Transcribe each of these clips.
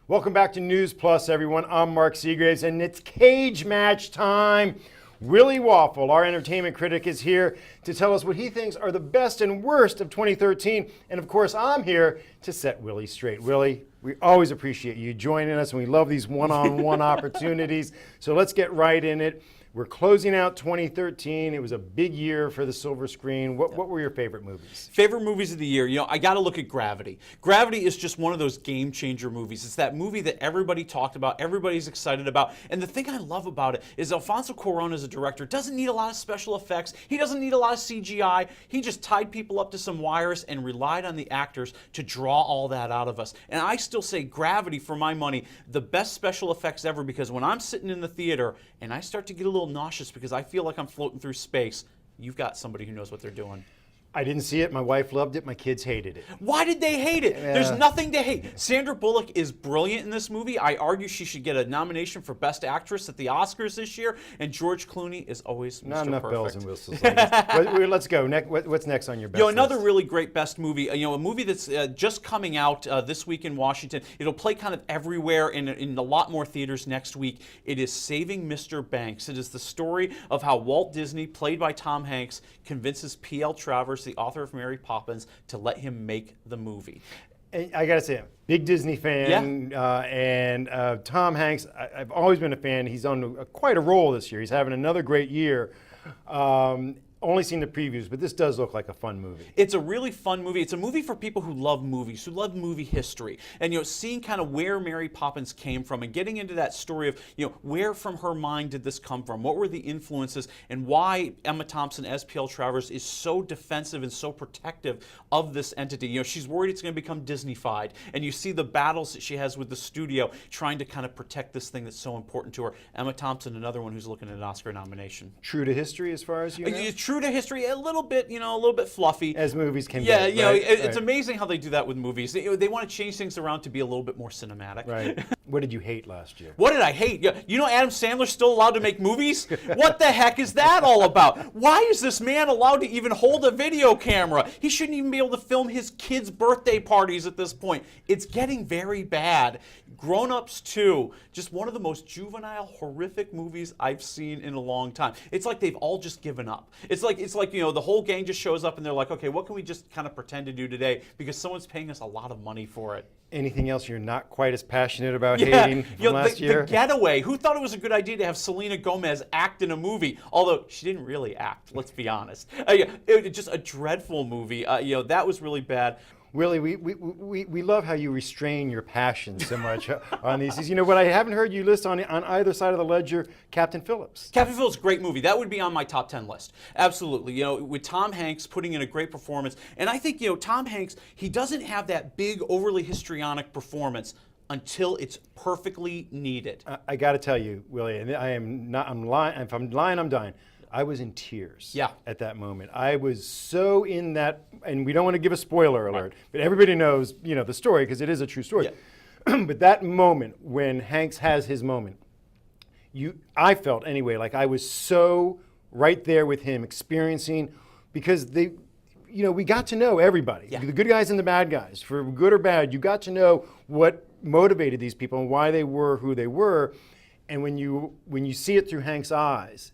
Welcome back to NewsPlus, everyone. I'm Mark Segraves, and it's cage match time. Willie Waffle, our entertainment critic, is here to tell us what he thinks are the best and worst of 2013. And of course, I'm here to set Willie straight. Willie, we always appreciate you joining us, and we love these one-on-one opportunities. So let's get right in it. We're closing out 2013. It was a big year for the silver screen. What were your favorite movies? Favorite movies of the year? You know, I got to look at Gravity. Gravity is just one of those game changer movies. It's that movie that everybody talked about, everybody's excited about. And the thing I love about it is Alfonso Cuarón as a director doesn't need a lot of special effects. He doesn't need a lot of CGI. He just tied people up to some wires and relied on the actors to draw all that out of us. And I still say Gravity, for my money, the best special effects ever, because when I'm sitting in the theater and I start to get a little nauseous because I feel like I'm floating through space, you've got somebody who knows what they're doing. I didn't see it. My wife loved it. My kids hated it. Why did they hate it? There's nothing to hate. Sandra Bullock is brilliant in this movie. I argue she should get a nomination for Best Actress at the Oscars this year. And George Clooney is always Mr. Not enough Perfect. bells and whistles. Let's go. What's next on your best another list? really great best movie. A movie that's just coming out this week in Washington. It'll play kind of everywhere in a lot more theaters next week. It is Saving Mr. Banks. It is the story of how Walt Disney, played by Tom Hanks, convinces P.L. Travers, the author of Mary Poppins, to let him make the movie. I gotta say, I'm a big Disney fan, and Tom Hanks, I've always been a fan. He's on quite a roll this year. He's having another great year. Only seen the previews, but this does look like a fun movie. It's a really fun movie. It's a movie for people who love movies, who love movie history. And, seeing kind of where Mary Poppins came from and getting into that story of, where from her mind did this come from? What were the influences, and why Emma Thompson as P.L. Travers is so defensive and so protective of this entity. She's worried it's going to become Disney-fied. And you see the battles that she has with the studio trying to kind of protect this thing that's so important to her. Emma Thompson, another one who's looking at an Oscar nomination. True to history as far as you know? True to history, a little bit fluffy. As movies can be. Right? It's amazing how they do that with movies. They want to change things around to be a little bit more cinematic. Right. What did you hate last year? What did I hate? Adam Sandler's still allowed to make movies? What the heck is that all about? Why is this man allowed to even hold a video camera? He shouldn't even be able to film his kids' birthday parties at this point. It's getting very bad. Grown Ups 2, just one of the most juvenile, horrific movies I've seen in a long time. It's like they've all just given up. It's like the whole gang just shows up and they're like, okay, what can we just kind of pretend to do today? Because someone's paying us a lot of money for it. Anything else you're not quite as passionate about hating from last year? The Getaway. Who thought it was a good idea to have Selena Gomez act in a movie? Although she didn't really act, let's be honest. It was just a dreadful movie. That was really bad. Willie, we love how you restrain your passion so much on these. What I haven't heard you list on either side of the ledger, Captain Phillips. Captain Phillips, great movie. That would be on my top 10 list. Absolutely. With Tom Hanks putting in a great performance. And I think, Tom Hanks, he doesn't have that big, overly histrionic performance until it's perfectly needed. I got to tell you, Willie, and I'm lying. If I'm lying, I'm dying. I was in tears at that moment. I was so in that, and we don't want to give a spoiler alert, but everybody knows, the story because it is a true story. Yeah. But that moment when Hanks has his moment, I felt anyway, like I was so right there with him, experiencing, because we got to know everybody, the good guys and the bad guys, for good or bad. You got to know what motivated these people and why they were who they were, and when you see it through Hanks' eyes,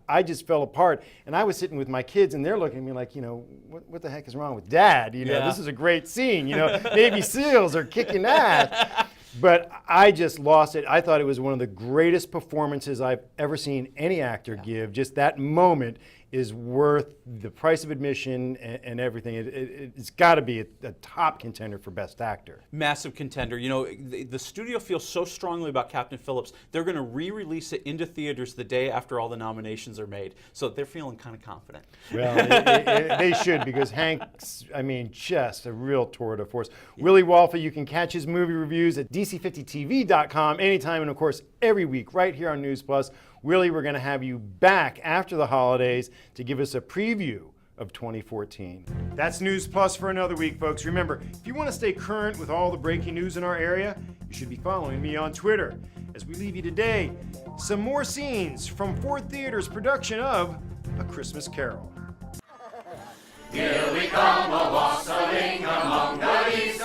I just fell apart, and I was sitting with my kids, and they're looking at me like, what the heck is wrong with Dad? This is a great scene. Navy SEALs are kicking ass. But I just lost it. I thought it was one of the greatest performances I've ever seen any actor give. Just that moment is worth the price of admission and everything. It's got to be a top contender for Best Actor. Massive contender. The studio feels so strongly about Captain Phillips, they're going to re-release it into theaters the day after all the nominations are made. So they're feeling kind of confident. Well, they should, because Hanks, just a real tour de force. Willie Waffle, you can catch his movie reviews at dc50tv.com anytime, and of course every week right here on NewsPlus. Willie, we're going to have you back after the holidays to give us a preview of 2014. That's NewsPlus for another week, folks. Remember, if you want to stay current with all the breaking news in our area, you should be following me on Twitter. As we leave you today, some more scenes from Ford Theater's production of A Christmas Carol. Here we come, a wassailing among the leaves.